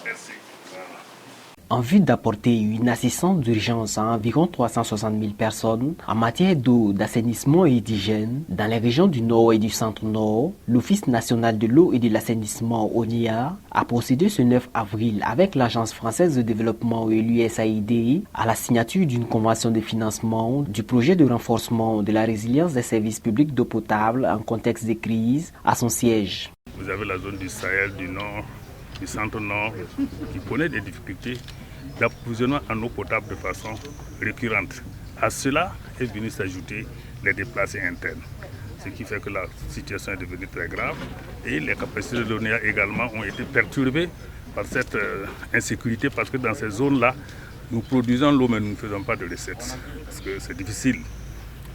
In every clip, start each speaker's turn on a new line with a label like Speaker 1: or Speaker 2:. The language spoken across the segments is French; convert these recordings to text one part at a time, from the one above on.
Speaker 1: Merci. Voilà.
Speaker 2: En vue d'apporter une assistance d'urgence à environ 360 000 personnes en matière d'eau, d'assainissement et d'hygiène dans les régions du Nord et du Centre-Nord, l'Office national de l'eau et de l'assainissement ONIA a procédé ce 9 avril avec l'Agence française de développement et l'USAID à la signature d'une convention de financement du projet de renforcement de la résilience des services publics d'eau potable en contexte de crise à son siège.
Speaker 1: Vous avez la zone du Sahel, du Nord, du Centre-Nord, qui connaît des difficultés d'approvisionnement en eau potable de façon récurrente. À cela est venu s'ajouter les déplacés internes, ce qui fait que la situation est devenue très grave et les capacités de l'ONIA également ont été perturbées par cette insécurité parce que dans ces zones-là, nous produisons l'eau mais nous ne faisons pas de recettes parce que c'est difficile.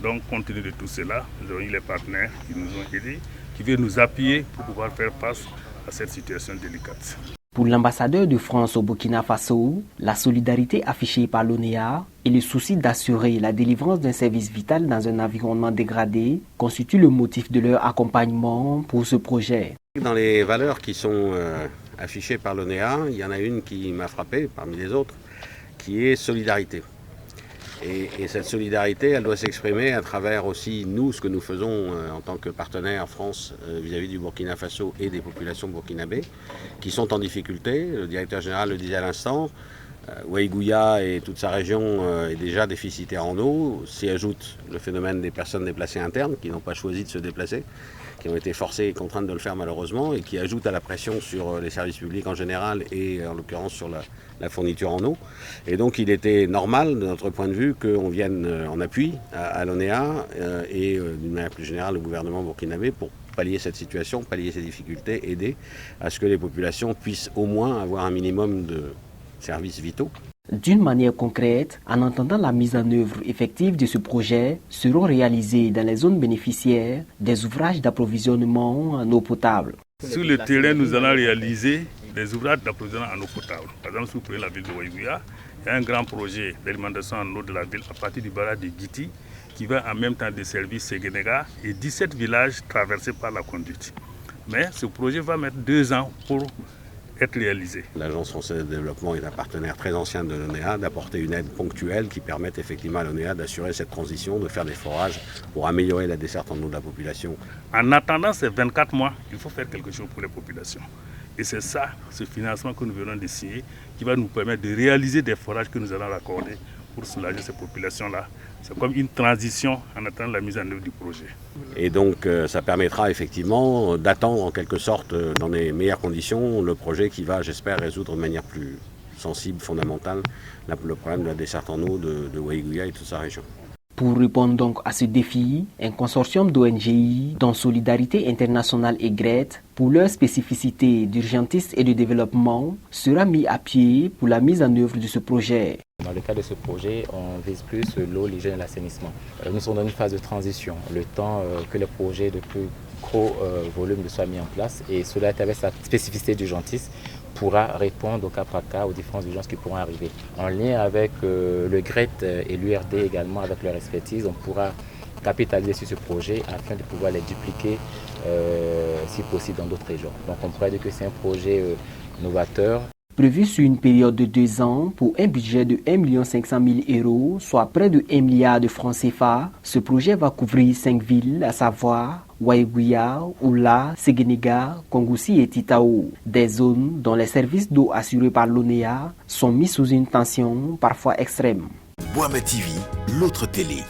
Speaker 1: Donc compte tenu de tout cela, nous avons eu les partenaires qui nous ont aidés, qui viennent nous appuyer pour pouvoir faire face à cette situation délicate.
Speaker 2: Pour l'ambassadeur de France au Burkina Faso, la solidarité affichée par l'ONEA et le souci d'assurer la délivrance d'un service vital dans un environnement dégradé constituent le motif de leur accompagnement pour ce projet.
Speaker 3: Dans les valeurs qui sont affichées par l'ONEA, il y en a une qui m'a frappé parmi les autres, qui est solidarité. Et cette solidarité, elle doit s'exprimer à travers aussi nous, ce que nous faisons en tant que partenaire France vis-à-vis du Burkina Faso et des populations burkinabées qui sont en difficulté. Le directeur général le disait à l'instant, Ouaïgouya et toute sa région est déjà déficitaire en eau. S'y ajoute le phénomène des personnes déplacées internes qui n'ont pas choisi de se déplacer, qui ont été forcées et contraintes de le faire malheureusement et qui ajoute à la pression sur les services publics en général et en l'occurrence sur la fourniture en eau. Et donc il était normal de notre point de vue qu'on vienne en appui à l'ONEA et d'une manière plus générale au gouvernement burkinabé pour pallier cette situation, pallier ces difficultés, aider à ce que les populations puissent au moins avoir un minimum de services vitaux.
Speaker 2: D'une manière concrète, en entendant la mise en œuvre effective de ce projet, seront réalisés dans les zones bénéficiaires des ouvrages d'approvisionnement en eau potable.
Speaker 1: Sur le terrain, nous allons réaliser des ouvrages d'approvisionnement en eau potable. Par exemple, si vous prenez la ville de Ouaïgouya, il y a un grand projet d'alimentation en eau de la ville à partir du barrage de Guiti qui va en même temps desservir Séguénéga et 17 villages traversés par la conduite. Mais ce projet va mettre 2 ans pour être réalisé.
Speaker 3: L'Agence française de développement est un partenaire très ancien de l'ONEA, d'apporter une aide ponctuelle qui permette effectivement à l'ONEA d'assurer cette transition, de faire des forages pour améliorer la desserte en eau de la population.
Speaker 1: En attendant ces 24 mois, il faut faire quelque chose pour les populations. Et c'est ça, ce financement que nous venons de signer, qui va nous permettre de réaliser des forages que nous allons raccorder pour soulager ces populations-là. C'est comme une transition en attendant la mise en œuvre du projet.
Speaker 3: Et donc ça permettra effectivement d'attendre en quelque sorte dans les meilleures conditions le projet qui va, j'espère, résoudre de manière plus sensible, fondamentale, le problème de la desserte en eau de Ouaïgouya et toute sa région.
Speaker 2: Pour répondre donc à ce défi, un consortium d'ONG, dont Solidarité Internationale et GRET, pour leur spécificité d'urgentiste et de développement, sera mis à pied pour la mise en œuvre de ce projet.
Speaker 4: Dans le cadre de ce projet, on vise plus l'eau, l'hygiène et l'assainissement. Nous sommes dans une phase de transition, le temps que les projets de plus gros volume soient mis en place, et cela, avec sa spécificité d'urgentiste, pourra répondre au cas par cas aux différentes urgences qui pourront arriver. En lien avec le GRET et l'URD également, avec leur expertise, on pourra capitaliser sur ce projet afin de pouvoir les dupliquer si possible dans d'autres régions. Donc on pourrait dire que c'est un projet novateur.
Speaker 2: Prévu sur une période de 2 ans pour un budget de 1 500 000 €, soit près de 1 milliard de francs CFA, ce projet va couvrir 5 villes, à savoir Ouaïgouya, Oula, Séguénéga, Kongoussi et Titao, des zones dont les services d'eau assurés par l'ONEA sont mis sous une tension parfois extrême.
Speaker 5: Boama TV, l'autre télé.